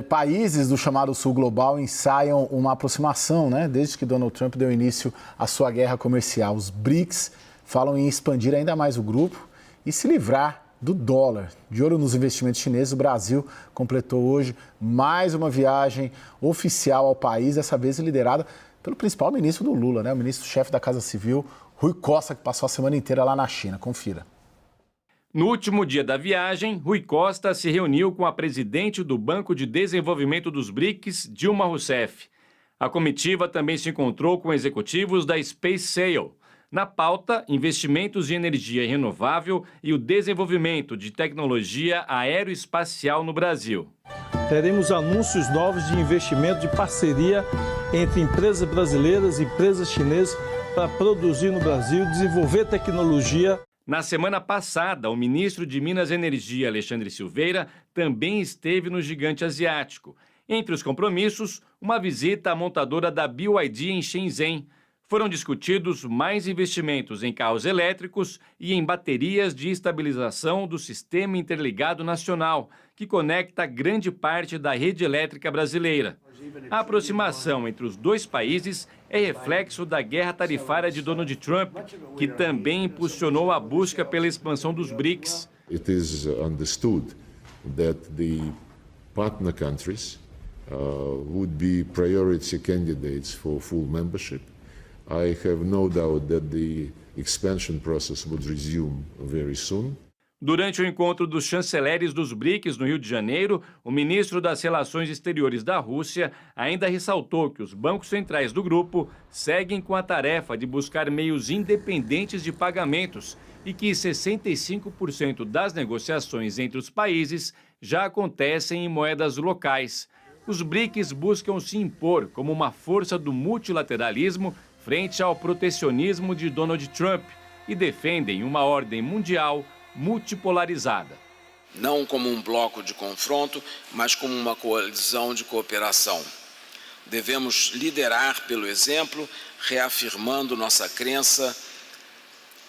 Países do chamado Sul Global ensaiam uma aproximação, né? Desde que Donald Trump deu início à sua guerra comercial. Os BRICS falam em expandir ainda mais o grupo e se livrar do dólar. De olho nos investimentos chineses, o Brasil completou hoje mais uma viagem oficial ao país, dessa vez liderada pelo principal ministro do Lula, né? O ministro-chefe da Casa Civil, Rui Costa, que passou a semana inteira lá na China. Confira. No último dia da viagem, Rui Costa se reuniu com a presidente do Banco de Desenvolvimento dos BRICS, Dilma Rousseff. A comitiva também se encontrou com executivos da Space Sail. Na pauta, investimentos em energia renovável e o desenvolvimento de tecnologia aeroespacial no Brasil. Teremos anúncios novos de investimento de parceria entre empresas brasileiras e empresas chinesas para produzir no Brasil e desenvolver tecnologia. Na semana passada, o ministro de Minas e Energia, Alexandre Silveira, também esteve no gigante asiático. Entre os compromissos, uma visita à montadora da BYD em Shenzhen. Foram discutidos mais investimentos em carros elétricos e em baterias de estabilização do Sistema Interligado Nacional, que conecta grande parte da rede elétrica brasileira. A aproximação entre os dois países é reflexo da guerra tarifária de Donald Trump, que também impulsionou a busca pela expansão dos BRICS. It is understood that the partner countries would be priority candidates for full membership. I have no doubt that the expansion process would resume very soon. Durante o encontro dos chanceleres dos BRICS no Rio de Janeiro, o ministro das Relações Exteriores da Rússia ainda ressaltou que os bancos centrais do grupo seguem com a tarefa de buscar meios independentes de pagamentos e que 65% das negociações entre os países já acontecem em moedas locais. Os BRICS buscam se impor como uma força do multilateralismo frente ao protecionismo de Donald Trump e defendem uma ordem mundial multipolarizada. Não como um bloco de confronto, mas como uma coalizão de cooperação. Devemos liderar pelo exemplo, reafirmando nossa crença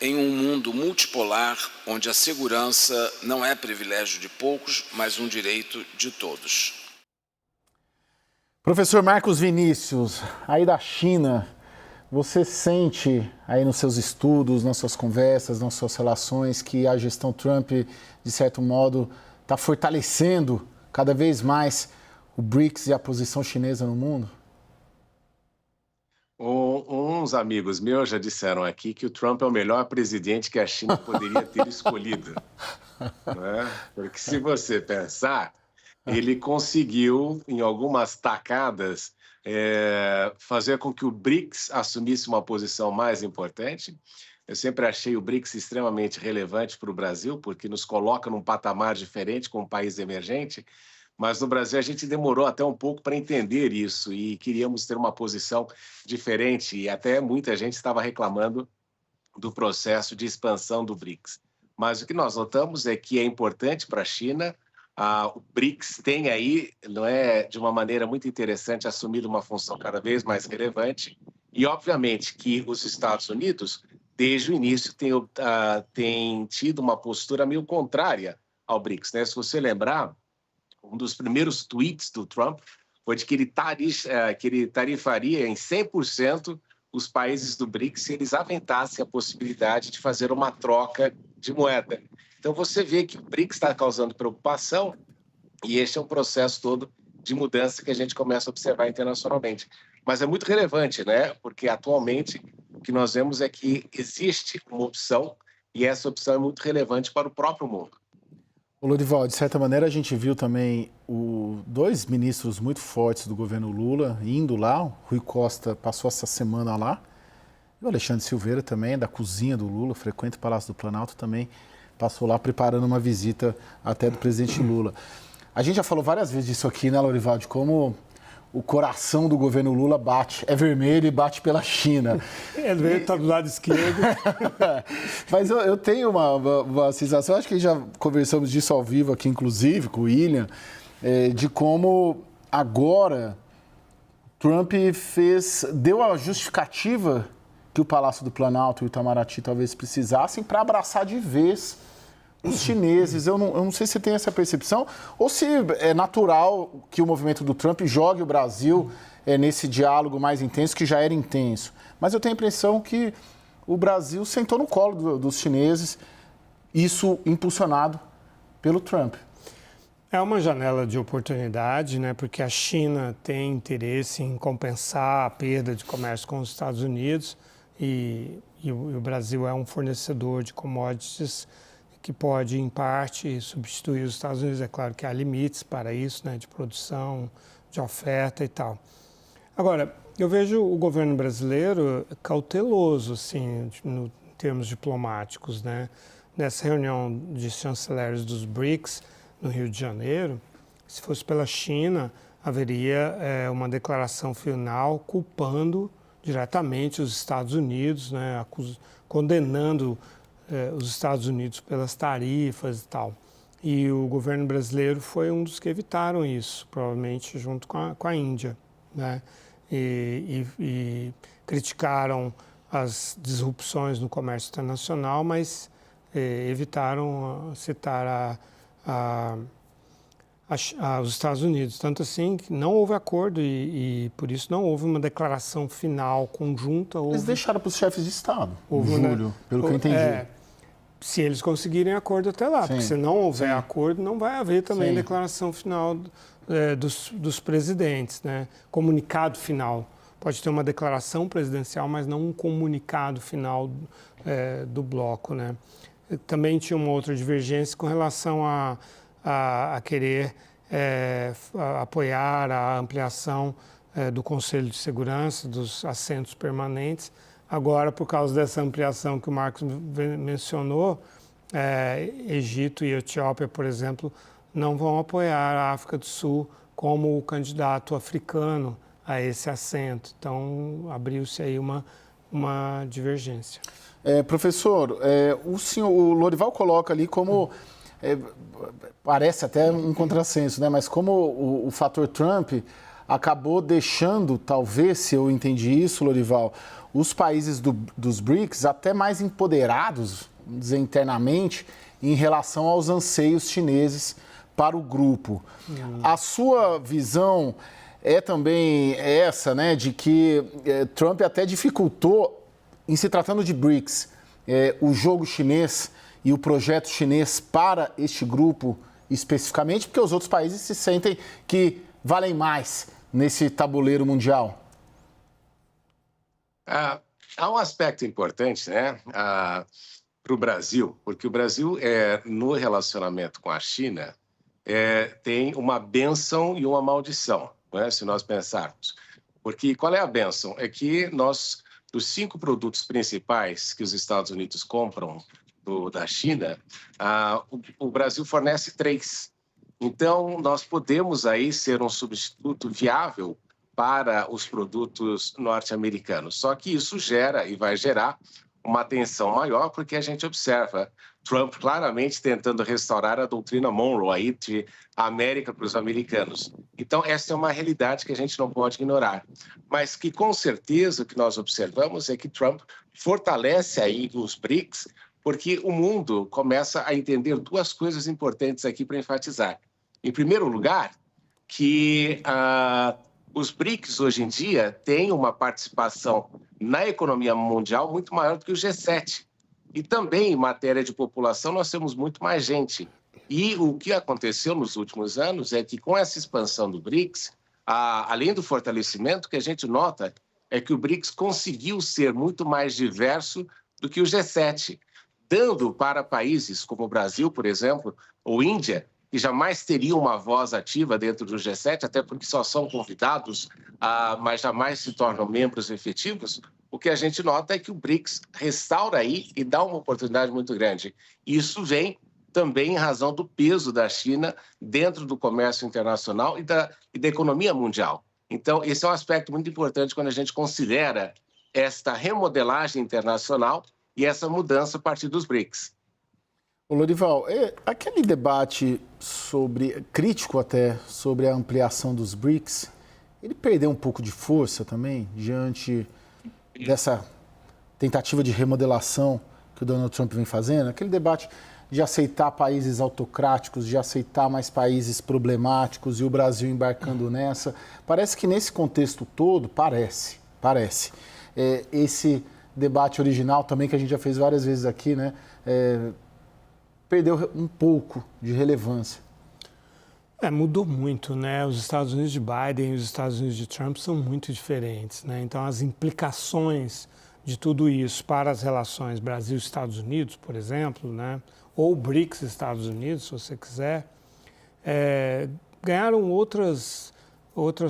em um mundo multipolar, onde a segurança não é privilégio de poucos, mas um direito de todos. Professor Marcos Vinícius, aí da China, você sente aí nos seus estudos, nas suas conversas, nas suas relações, que a gestão Trump, de certo modo, está fortalecendo cada vez mais o BRICS e a posição chinesa no mundo? Uns amigos meus já disseram aqui que o Trump é o melhor presidente que a China poderia ter escolhido. Né? Porque se você pensar, ele conseguiu, em algumas tacadas, fazer com que o BRICS assumisse uma posição mais importante. Eu sempre achei o BRICS extremamente relevante para o Brasil, porque nos coloca num patamar diferente com um país emergente, mas no Brasil a gente demorou até um pouco para entender isso e queríamos ter uma posição diferente e até muita gente estava reclamando do processo de expansão do BRICS. Mas o que nós notamos é que é importante para a China. O BRICS tem aí, não é, de uma maneira muito interessante, assumido uma função cada vez mais relevante e, obviamente, que os Estados Unidos, desde o início, tem tido uma postura meio contrária ao BRICS. Né? Se você lembrar, um dos primeiros tweets do Trump foi de que ele tarifaria em 100% os países do BRICS se eles aventassem a possibilidade de fazer uma troca de moeda. Então, você vê que o BRICS está causando preocupação e este é um processo todo de mudança que a gente começa a observar internacionalmente. Mas é muito relevante, né? Porque, atualmente, o que nós vemos é que existe uma opção e essa opção é muito relevante para o próprio mundo. Ô Lorival, de certa maneira, a gente viu também dois ministros muito fortes do governo Lula indo lá. O Rui Costa passou essa semana lá. E o Alexandre Silveira também, da cozinha do Lula, frequenta o Palácio do Planalto, também passou lá preparando uma visita até do presidente Lula. A gente já falou várias vezes disso aqui, né, Lorival, de como o coração do governo Lula bate, é vermelho e bate pela China. É vermelho, está do lado esquerdo. Mas eu tenho uma sensação, acho que já conversamos disso ao vivo aqui, inclusive, com o William, de como agora Trump deu a justificativa que o Palácio do Planalto e o Itamaraty talvez precisassem para abraçar de vez os chineses, eu não sei se você tem essa percepção, ou se é natural que o movimento do Trump jogue o Brasil nesse diálogo mais intenso, que já era intenso. Mas eu tenho a impressão que o Brasil sentou no colo dos chineses, isso impulsionado pelo Trump. É uma janela de oportunidade, né? Porque a China tem interesse em compensar a perda de comércio com os Estados Unidos e o Brasil é um fornecedor de commodities que pode, em parte, substituir os Estados Unidos. É claro que há limites para isso, né? De produção, de oferta e tal. Agora, eu vejo o governo brasileiro cauteloso, assim, em termos diplomáticos, né? Nessa reunião de chanceleres dos BRICS, no Rio de Janeiro, se fosse pela China, haveria uma declaração final culpando diretamente os Estados Unidos, né, condenando os Estados Unidos pelas tarifas e tal. E o governo brasileiro foi um dos que evitaram isso, provavelmente junto com a Índia, né, e criticaram as disrupções no comércio internacional, mas evitaram citar os Estados Unidos. Tanto assim que não houve acordo e por isso não houve uma declaração final conjunta. Eles deixaram para os chefes de Estado, em julho, pelo que eu entendi. Se eles conseguirem acordo até lá, porque se não houver acordo, não vai haver também declaração final dos presidentes, né? Comunicado final. Pode ter uma declaração presidencial, mas não um comunicado final do bloco, né? Também tinha uma outra divergência com relação a querer apoiar a ampliação do Conselho de Segurança, dos assentos permanentes. Agora, por causa dessa ampliação que o Marcos mencionou, Egito e Etiópia, por exemplo, não vão apoiar a África do Sul como o candidato africano a esse assento. Então, abriu-se aí uma divergência. Professor, o Lorival coloca ali como, parece até um contrassenso, né? Mas como o fator Trump acabou deixando, talvez, se eu entendi isso, Lorival, os países dos BRICS até mais empoderados, vamos dizer, internamente, em relação aos anseios chineses para o grupo. A sua visão é também essa, né, de que Trump até dificultou, em se tratando de BRICS, o jogo chinês e o projeto chinês para este grupo especificamente, porque os outros países se sentem que valem mais nesse tabuleiro mundial? Há um aspecto importante, né, para o Brasil, porque o Brasil, no relacionamento com a China, tem uma bênção e uma maldição, né, se nós pensarmos. Porque qual é a bênção? É que nós, dos 5 produtos principais que os Estados Unidos compram da China, o Brasil fornece 3. Então, nós podemos aí ser um substituto viável para os produtos norte-americanos. Só que isso gera e vai gerar uma tensão maior, porque a gente observa Trump claramente tentando restaurar a doutrina Monroe aí de América para os americanos. Então, essa é uma realidade que a gente não pode ignorar. Mas que, com certeza, o que nós observamos é que Trump fortalece aí os BRICS, porque o mundo começa a entender 2 coisas importantes aqui para enfatizar. Em primeiro lugar, que os BRICS, hoje em dia, têm uma participação na economia mundial muito maior do que o G7. E também, em matéria de população, nós temos muito mais gente. E o que aconteceu nos últimos anos é que, com essa expansão do BRICS, além do fortalecimento, que a gente nota é que o BRICS conseguiu ser muito mais diverso do que o G7, dando para países como o Brasil, por exemplo, ou Índia, que jamais teriam uma voz ativa dentro do G7, até porque só são convidados, mas jamais se tornam membros efetivos, o que a gente nota é que o BRICS restaura aí e dá uma oportunidade muito grande. Isso vem também em razão do peso da China dentro do comércio internacional e da economia mundial. Então, esse é um aspecto muito importante quando a gente considera esta remodelagem internacional e essa mudança a partir dos BRICS. Ô Lorival, aquele debate crítico até sobre a ampliação dos BRICS, ele perdeu um pouco de força também diante dessa tentativa de remodelação que o Donald Trump vem fazendo? Aquele debate de aceitar países autocráticos, de aceitar mais países problemáticos e o Brasil embarcando nessa. Parece que nesse contexto todo, parece, esse debate original também, que a gente já fez várias vezes aqui, né, perdeu um pouco de relevância. Mudou muito, né? Os Estados Unidos de Biden e os Estados Unidos de Trump são muito diferentes, né? Então, as implicações de tudo isso para as relações Brasil-Estados Unidos, por exemplo, né? Ou BRICS-Estados Unidos, se você quiser, ganharam outras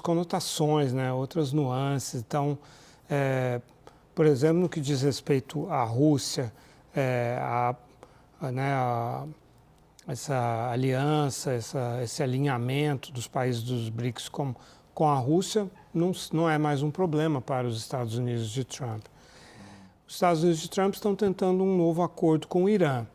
conotações, né? Outras nuances. Então, por exemplo, no que diz respeito à Rússia, essa aliança, esse alinhamento dos países dos BRICS com a Rússia não é mais um problema para os Estados Unidos de Trump. Os Estados Unidos de Trump estão tentando um novo acordo com o Irã.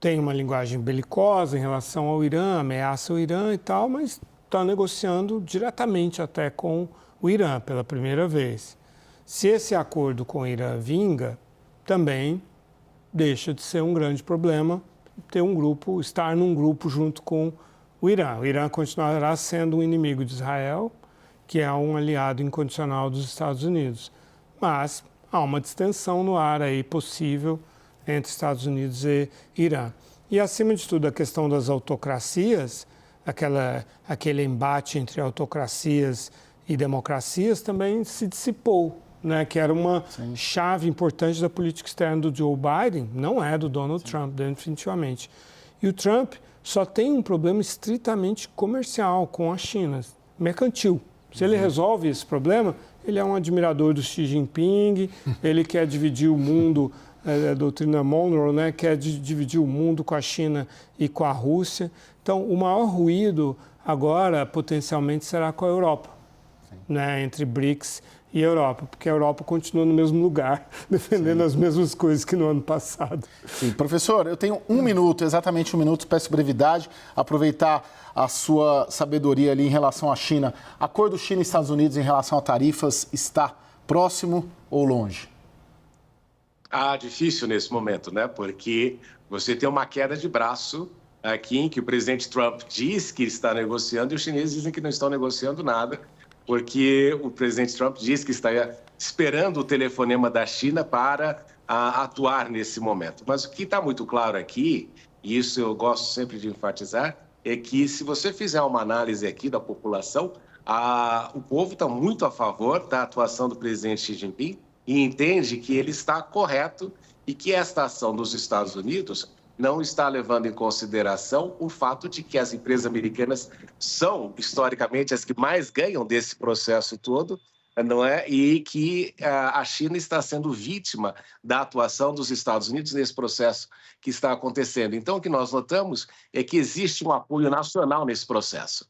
Tem uma linguagem belicosa em relação ao Irã, ameaça o Irã e tal, mas está negociando diretamente até com o Irã pela primeira vez. Se esse acordo com o Irã vinga, também deixa de ser um grande problema estar num grupo junto com o Irã. O Irã continuará sendo um inimigo de Israel, que é um aliado incondicional dos Estados Unidos. Mas há uma distensão no ar aí possível entre Estados Unidos e Irã. E, acima de tudo, a questão das autocracias, aquele embate entre autocracias e democracias também se dissipou, né, que era uma chave importante da política externa do Joe Biden, não é do Donald Trump, definitivamente. E o Trump só tem um problema estritamente comercial com a China, mercantil. Se ele resolve esse problema, ele é um admirador do Xi Jinping, ele quer dividir o mundo, a doutrina Monroe, né, quer dividir o mundo com a China e com a Rússia. Então, o maior ruído agora, potencialmente, será com a Europa, né, entre BRICS e Europa, porque a Europa continua no mesmo lugar, defendendo as mesmas coisas que no ano passado. Sim, professor, eu tenho exatamente um minuto, peço brevidade, aproveitar a sua sabedoria ali em relação à China. Acordo China e Estados Unidos em relação a tarifas está próximo ou longe? Difícil nesse momento, né? Porque você tem uma queda de braço aqui em que o presidente Trump diz que está negociando e os chineses dizem que não estão negociando nada, porque o presidente Trump diz que está esperando o telefonema da China para atuar nesse momento. Mas o que está muito claro aqui, e isso eu gosto sempre de enfatizar, é que se você fizer uma análise aqui da população, o povo está muito a favor da atuação do presidente Xi Jinping e entende que ele está correto e que esta ação dos Estados Unidos não está levando em consideração o fato de que as empresas americanas são, historicamente, as que mais ganham desse processo todo, não é? E que a China está sendo vítima da atuação dos Estados Unidos nesse processo que está acontecendo. Então, o que nós notamos é que existe um apoio nacional nesse processo.